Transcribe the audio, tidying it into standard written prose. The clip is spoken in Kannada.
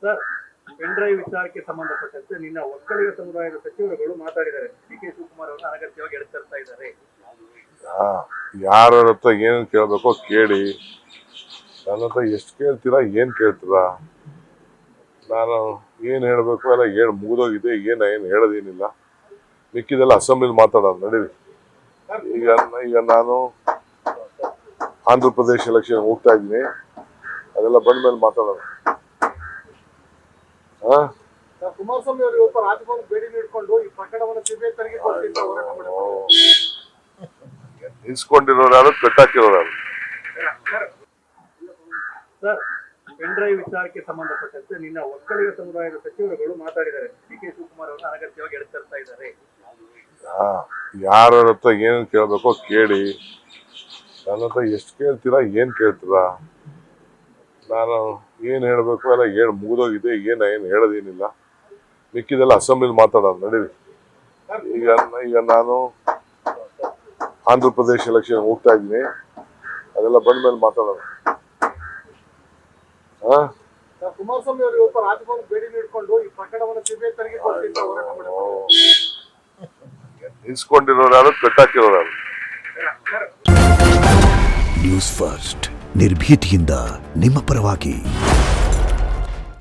ಸರ್, ಪೆನ್ ಡ್ರೈವ್ ವಿಚಾರಕ್ಕೆ ಸಂಬಂಧಪಟ್ಟಂತೆ ನಿನ್ನ ಒಕ್ಕಲಿಗ ಸಮುದಾಯದ ಸಚಿವರುಗಳು ಮಾತಾಡಿದ್ದಾರೆ. ಡಿ.ಕೆ. ಶಿವಕುಮಾರ್ ಅವರನ್ನು ಅನಗತ್ಯವಾಗಿ ಎಳೆತರ್ತಾ ಇದ್ದಾರೆ. ಯಾರ ಹತ್ರ ಏನೇನು ಕೇಳಬೇಕೋ ಕೇಳಿ. ನನ್ನ ಹತ್ರ ಎಷ್ಟು ಕೇಳ್ತೀರಾ, ಏನ್ ಕೇಳ್ತೀರಾ? ನಾನು ಏನ್ ಹೇಳ್ಬೇಕು ಎಲ್ಲ ಹೇಳಿ ಮುಗಿದೋಗಿದೆ. ಏನು ಹೇಳೋದೇನಿಲ್ಲ. ಮಿಕ್ಕಿದೆಲ್ಲ ಅಸೆಂಬ್ಲಿಲಿ ಮಾತಾಡೋದು ನಡೀರಿ. ಈಗ ನಾನು ಆಂಧ್ರ ಪ್ರದೇಶ ಎಲೆಕ್ಷನ್ ಹೋಗ್ತಾ ಇದ್ದೀನಿ. ಅದೆಲ್ಲ ಬಂದ್ಮೇಲೆ ಮಾತಾಡೋಣ. ಕುಮಾರಸ್ವಾಮಿ ಅವರು ಇವತ್ತು ರಾಜಭವನ ಭೇಟಿ ನೀಡಿಕೊಂಡು ಈ ಪ್ರಕರಣವನ್ನು ಸಿಬಿಐ ತನಿಖೆ ಕೊಡಿಸಿ ಅಂತ ಹೋರಾಟ ಮಾಡಿದ್ದಾರೆ. ನಿಲ್ಸ್ಕೊಂಡಿರೋರು ಯಾರು, ಕಟ್ಟಾಕಿರೋರು ಯಾರು? ಸರ್, ಪೆನ್ ಡ್ರೈವ್ ವಿಚಾರಕ್ಕೆ ಸಂಬಂಧಪಟ್ಟಂತೆ ನಿನ್ನ ಒಕ್ಕಲಿಗ ಸಮುದಾಯದ ಸಚಿವರುಗಳು ಮಾತಾಡಿದ್ದಾರೆ. ಡಿ.ಕೆ. ಶಿವಕುಮಾರ್ ಅವರನ್ನು ಅನಗತ್ಯವಾಗಿ ಎಳೆತರ್ತಾ ಇದ್ದಾರೆ. ಯಾರ ಹತ್ರ ಏನೇನು ಕೇಳಬೇಕೋ ಕೇಳಿ. ನನ್ನ ಹತ್ರ ಎಷ್ಟು ಕೇಳ್ತೀರಾ, ಏನ್ ಕೇಳ್ತೀರಾ? ನಾನು ಏನ್ ಹೇಳ್ಬೇಕು ಎಲ್ಲ ಹೇಳಿ ಮುಗಿದೋಗಿದೆ. ಏನು ಹೇಳೋದೇನಿಲ್ಲ. ಮಿಕ್ಕಿದೆಲ್ಲ ಅಸೆಂಬ್ಲಿಲಿ ಮಾತಾಡೋದು ನಡೀರಿ. ಈಗ ನಾನು ಆಂಧ್ರ ಪ್ರದೇಶ ಎಲೆಕ್ಷನ್ ಹೋಗ್ತಾ ಇದ್ದೀನಿ. ಅದೆಲ್ಲ ಬಂದ್ಮೇಲೆ ಮಾತಾಡೋಣ. ಕುಮಾರಸ್ವಾಮಿ ಅವರು ಇವತ್ತು ರಾಜಭವನ ಭೇಟಿ ನೀಡಿಕೊಂಡು ಈ ಪ್ರಕರಣವನ್ನು ಸಿಬಿಐ ತನಿಖೆ ಕೊಡಿಸಿ ಅಂತ ಹೋರಾಟ ಮಾಡಿದ್ದಾರೆ. ನಿಲ್ಸ್ಕೊಂಡಿರೋರು ಯಾರು, ಕಟ್ಟಾಕಿರೋರು ಯಾರು? ನ್ಯೂಸ್ ಫಸ್ಟ್ ನಿರ್ಭೀತಿಯಿಂದ ನಿಮ್ಮ ಪರವಾಗಿ.